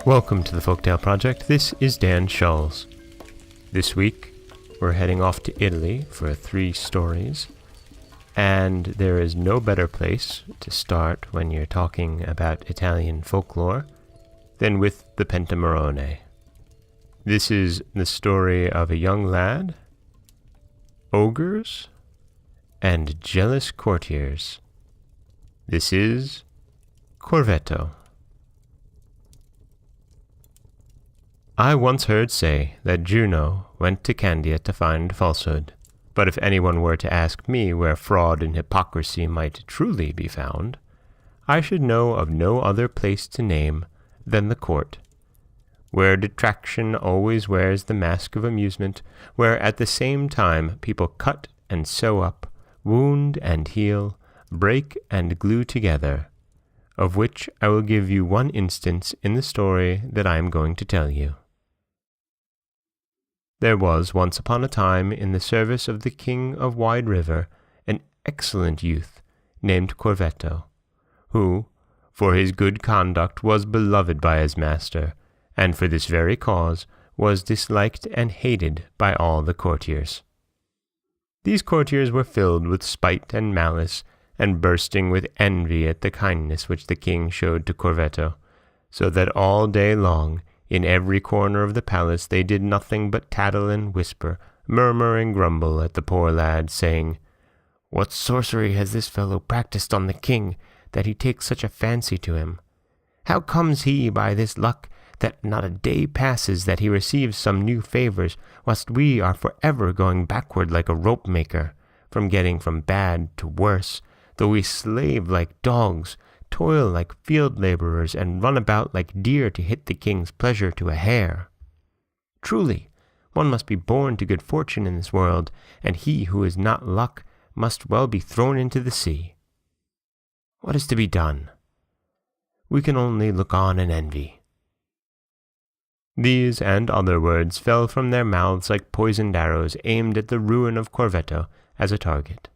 Welcome to the Folktale Project. This is Dan Schulz. This week, we're heading off to Italy for 3 stories, and there is no better place to start when you're talking about Italian folklore than with the Pentamerone. This is the story of a young lad, ogres, and jealous courtiers. This is Corvetto. I once heard say that Juno went to Candia to find Falsehood, but if anyone were to ask me where fraud and hypocrisy might truly be found, I should know of no other place to name than the court, where detraction always wears the mask of amusement, where at the same time people cut and sew up, wound and heal, break and glue together, of which I will give you one instance in the story that I am going to tell you. There was once upon a time in the service of the King of Wide River an excellent youth named Corvetto, who, for his good conduct, was beloved by his master, and for this very cause was disliked and hated by all the courtiers. These courtiers were filled with spite and malice, and bursting with envy at the kindness which the king showed to Corvetto, so that all day long, in every corner of the palace, they did nothing but tattle and whisper, murmur and grumble at the poor lad, saying, "What sorcery has this fellow practiced on the king, that he takes such a fancy to him? How comes he by this luck that not a day passes that he receives some new favors, whilst we are forever going backward like a rope-maker, from getting from bad to worse, though we slave like dogs, toil like field laborers, and run about like deer to hit the king's pleasure to a hair? Truly, one must be born to good fortune in this world, and he who is not luck must well be thrown into the sea. What is to be done? We can only look on and envy." These and other words fell from their mouths like poisoned arrows aimed at the ruin of Corvetto as a target.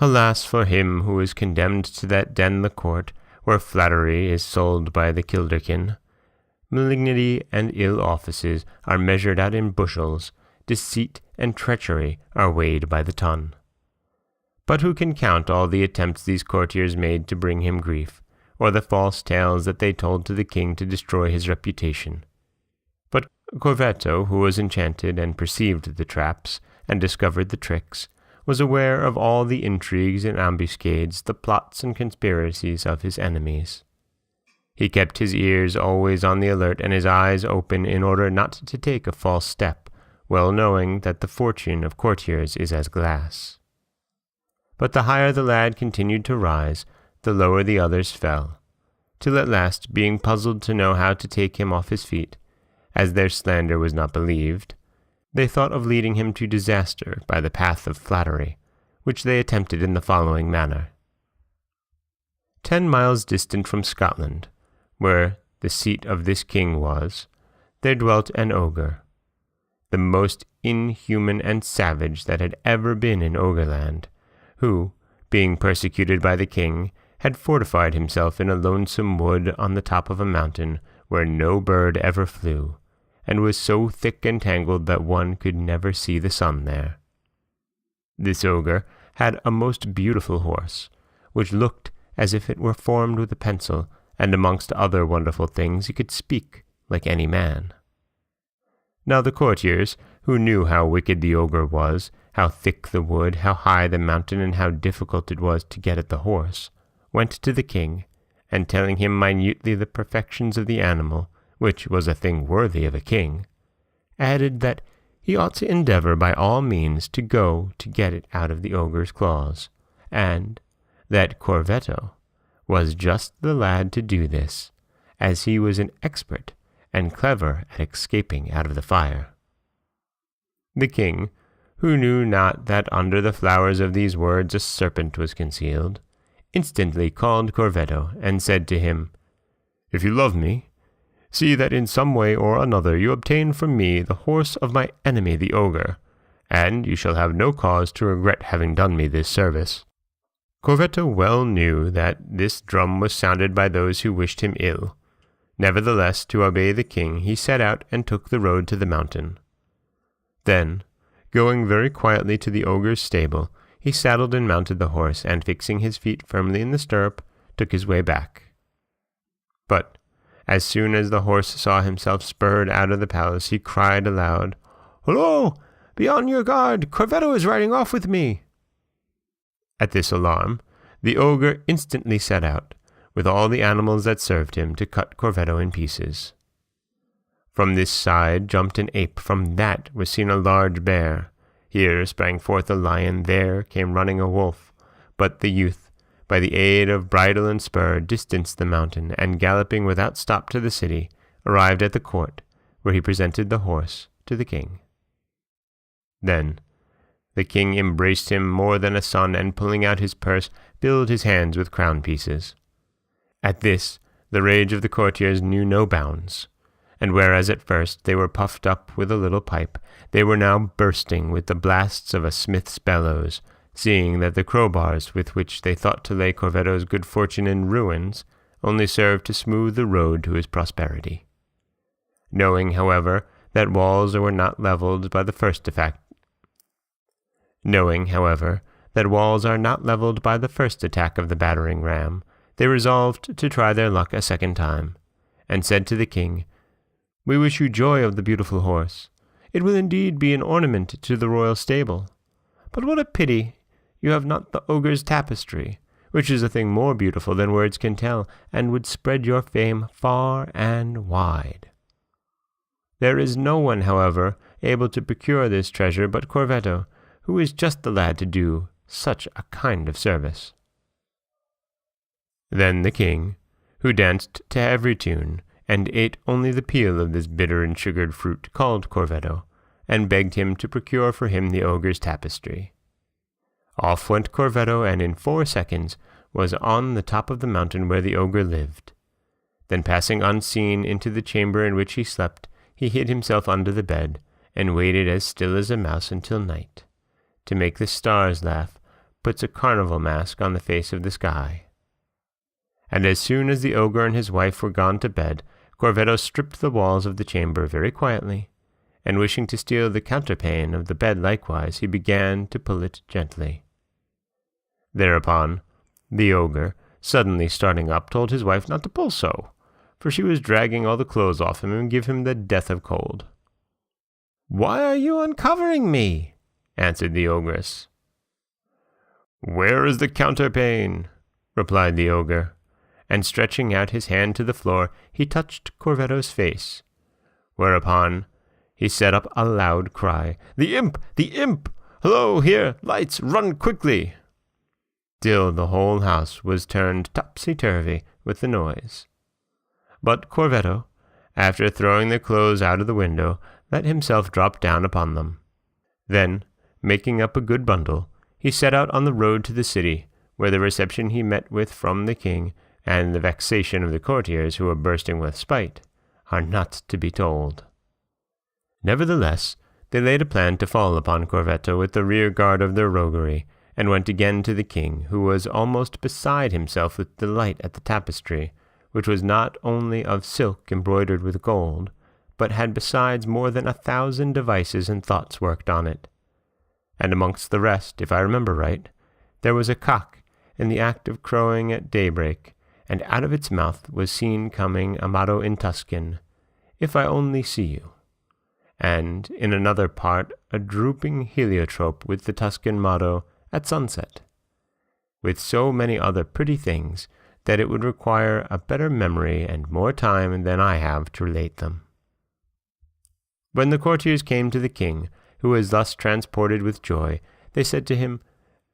Alas for him who is condemned to that den the court, where flattery is sold by the kilderkin. Malignity and ill offices are measured out in bushels, deceit and treachery are weighed by the ton. But who can count all the attempts these courtiers made to bring him grief, or the false tales that they told to the king to destroy his reputation? But Corvetto, who was enchanted and perceived the traps, and discovered the tricks, was aware of all the intrigues and ambuscades, the plots and conspiracies of his enemies. He kept his ears always on the alert and his eyes open in order not to take a false step, well knowing that the fortune of courtiers is as glass. But the higher the lad continued to rise, the lower the others fell, till at last, being puzzled to know how to take him off his feet, as their slander was not believed, they thought of leading him to disaster by the path of flattery, which they attempted in the following manner. 10 miles distant from Scotland, where the seat of this king was, there dwelt an ogre, the most inhuman and savage that had ever been in Ogreland, who, being persecuted by the king, had fortified himself in a lonesome wood on the top of a mountain where no bird ever flew, and was so thick and tangled that one could never see the sun there. This ogre had a most beautiful horse, which looked as if it were formed with a pencil, and amongst other wonderful things he could speak like any man. Now the courtiers, who knew how wicked the ogre was, how thick the wood, how high the mountain, and how difficult it was to get at the horse, went to the king, and telling him minutely the perfections of the animal, which was a thing worthy of a king, added that he ought to endeavor by all means to go to get it out of the ogre's claws, and that Corvetto was just the lad to do this, as he was an expert and clever at escaping out of the fire. The king, who knew not that under the flowers of these words a serpent was concealed, instantly called Corvetto and said to him, "If you love me, see that in some way or another you obtain from me the horse of my enemy the ogre, and you shall have no cause to regret having done me this service." Corvetto well knew that this drum was sounded by those who wished him ill, Nevertheless, to obey the king, he set out and took the road to the mountain. Then, going very quietly to the ogre's stable, he saddled and mounted the horse, and fixing his feet firmly in the stirrup, took his way back. But, as soon as the horse saw himself spurred out of the palace, he cried aloud, "Hullo! Be on your guard! Corvetto is riding off with me!" At this alarm, the ogre instantly set out, with all the animals that served him, to cut Corvetto in pieces. From this side jumped an ape, from that was seen a large bear. Here sprang forth a lion, there came running a wolf. But the youth, by the aid of bridle and spur, distanced the mountain, and galloping without stop to the city, arrived at the court, where he presented the horse to the king. Then the king embraced him more than a son, and pulling out his purse, filled his hands with crown pieces. At this, the rage of the courtiers knew no bounds, and whereas at first they were puffed up with a little pipe, they were now bursting with the blasts of a smith's bellows, seeing that the crowbars with which they thought to lay Corvetto's good fortune in ruins only served to smooth the road to his prosperity. Knowing, however, that walls were not leveled by the first attack of the battering ram, they resolved to try their luck a second time, and said to the king, "We wish you joy of the beautiful horse. It will indeed be an ornament to the royal stable. But what a pity you have not the ogre's tapestry, which is a thing more beautiful than words can tell, and would spread your fame far and wide. There is no one, however, able to procure this treasure but Corvetto, who is just the lad to do such a kind of service." Then the king, who danced to every tune, and ate only the peel of this bitter and sugared fruit, called Corvetto, and begged him to procure for him the ogre's tapestry. Off went Corvetto, and in 4 seconds was on the top of the mountain where the ogre lived. Then passing unseen into the chamber in which he slept, he hid himself under the bed, and waited as still as a mouse until night. To make the stars laugh, puts a carnival mask on the face of the sky. And as soon as the ogre and his wife were gone to bed, Corvetto stripped the walls of the chamber very quietly, and wishing to steal the counterpane of the bed likewise, he began to pull it gently. Thereupon, the ogre, suddenly starting up, told his wife not to pull so, for she was dragging all the clothes off him and give him the death of cold. "Why are you uncovering me?" answered the ogress. "Where is the counterpane?" replied the ogre, and stretching out his hand to the floor, he touched Corvetto's face, whereupon he set up a loud cry, "The imp! The imp! Hullo, here, lights, run quickly!" Till the whole house was turned topsy-turvy with the noise. But Corvetto, after throwing the clothes out of the window, let himself drop down upon them. Then, making up a good bundle, he set out on the road to the city, where the reception he met with from the king, and the vexation of the courtiers who were bursting with spite, are not to be told. Nevertheless, they laid a plan to fall upon Corvetto with the rear guard of their roguery, and went again to the king, who was almost beside himself with delight at the tapestry, which was not only of silk embroidered with gold, but had besides more than 1,000 devices and thoughts worked on it. And amongst the rest, if I remember right, there was a cock in the act of crowing at daybreak, and out of its mouth was seen coming a motto in Tuscan, "If I only see you," and in another part a drooping heliotrope with the Tuscan motto, "At sunset," with so many other pretty things that it would require a better memory and more time than I have to relate them. When the courtiers came to the king, who was thus transported with joy, they said to him,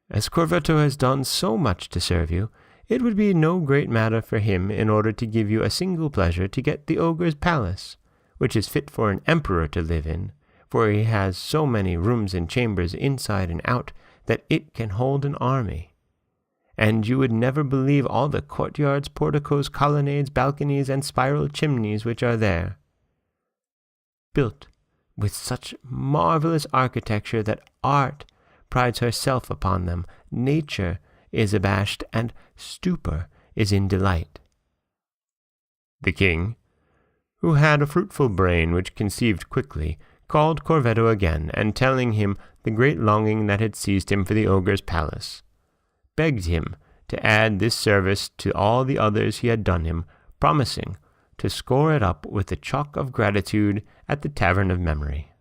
"As Corvetto has done so much to serve you, it would be no great matter for him, in order to give you a single pleasure, to get the ogre's palace, which is fit for an emperor to live in, for he has so many rooms and chambers inside and out that it can hold an army. And you would never believe all the courtyards, porticos, colonnades, balconies, and spiral chimneys which are there, built with such marvelous architecture that art prides herself upon them, nature is abashed, and stupor is in delight." The king, who had a fruitful brain which conceived quickly, called Corvetto again, and telling him the great longing that had seized him for the ogre's palace, begged him to add this service to all the others he had done him, promising to score it up with the chalk of gratitude at the Tavern of Memory.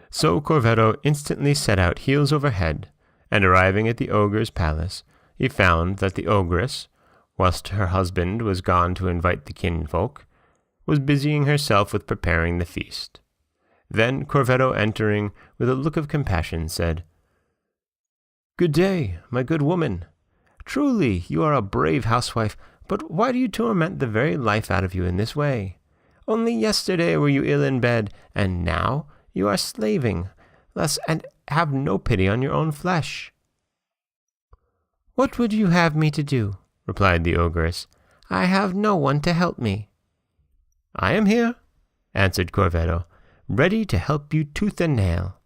So Corvetto instantly set out heels over head, and arriving at the ogre's palace, he found that the ogress, whilst her husband was gone to invite the kinfolk, was busying herself with preparing the feast. Then Corvetto, entering with a look of compassion, said, "Good day, my good woman. Truly, you are a brave housewife, but why do you torment the very life out of you in this way? Only yesterday were you ill in bed, and now you are slaving thus, and have no pity on your own flesh." "What would you have me to do?" replied the ogress. "I have no one to help me." "I am here," answered Corvetto, "ready to help you tooth and nail."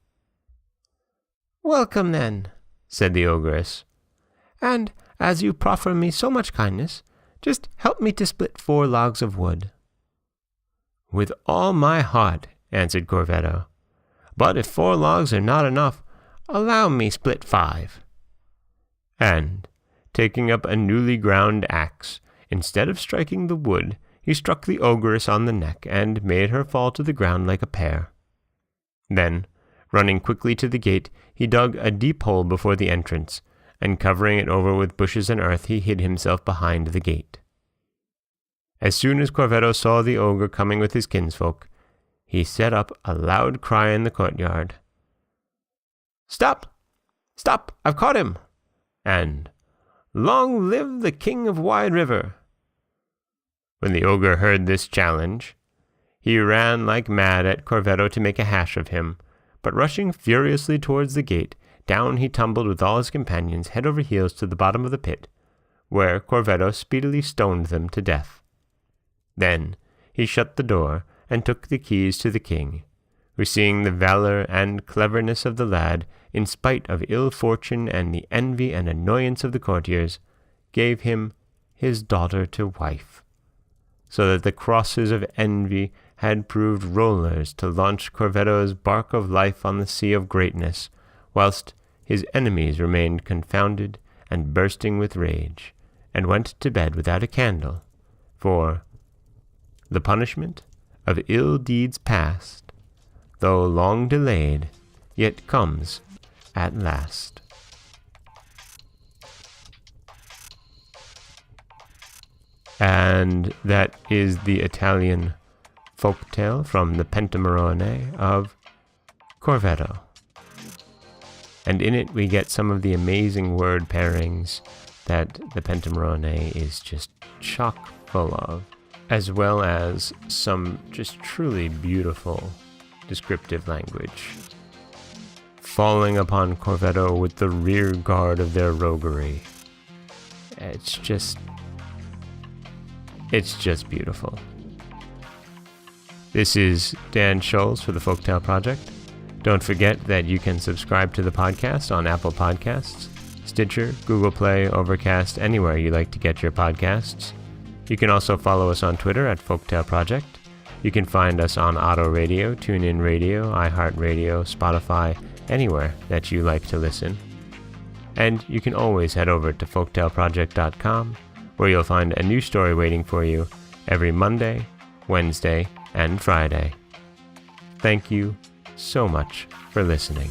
"Welcome, then," said the ogress. "And as you proffer me so much kindness, just help me to split 4 logs of wood." "With all my heart," answered Corvetto. "But if 4 logs are not enough, allow me split 5. And, taking up a newly ground axe, instead of striking the wood, he struck the ogress on the neck and made her fall to the ground like a pear. Then, running quickly to the gate, he dug a deep hole before the entrance, and covering it over with bushes and earth, he hid himself behind the gate. As soon as Corvetto saw the ogre coming with his kinsfolk, he set up a loud cry in the courtyard. "Stop! Stop! I've caught him!" and "Long live the King of Wide River!" When the ogre heard this challenge, he ran like mad at Corvetto to make a hash of him, but rushing furiously towards the gate, down he tumbled with all his companions head over heels to the bottom of the pit, where Corvetto speedily stoned them to death. Then he shut the door and took the keys to the king, who, seeing the valor and cleverness of the lad, in spite of ill fortune and the envy and annoyance of the courtiers, gave him his daughter to wife, so that the crosses of envy had proved rollers to launch Corvetto's bark of life on the sea of greatness, whilst his enemies remained confounded and bursting with rage, and went to bed without a candle, for the punishment of ill deeds past, though long delayed, yet comes at last. And that is the Italian folktale from the Pentamerone of Corvetto. And in it we get some of the amazing word pairings that the Pentamerone is just chock full of, as well as some just truly beautiful descriptive language, falling upon Corvetto with the rear guard of their roguery. It's just beautiful. This is Dan Scholes for the Folktale Project. Don't forget that you can subscribe to the podcast on Apple Podcasts, Stitcher, Google Play, Overcast, anywhere you like to get your podcasts. You can also follow us on Twitter at Folktale Project. You can find us on Auto Radio, TuneIn Radio, iHeartRadio, Spotify, anywhere that you like to listen. And you can always head over to folktaleproject.com, where you'll find a new story waiting for you every Monday, Wednesday, and Friday. Thank you so much for listening.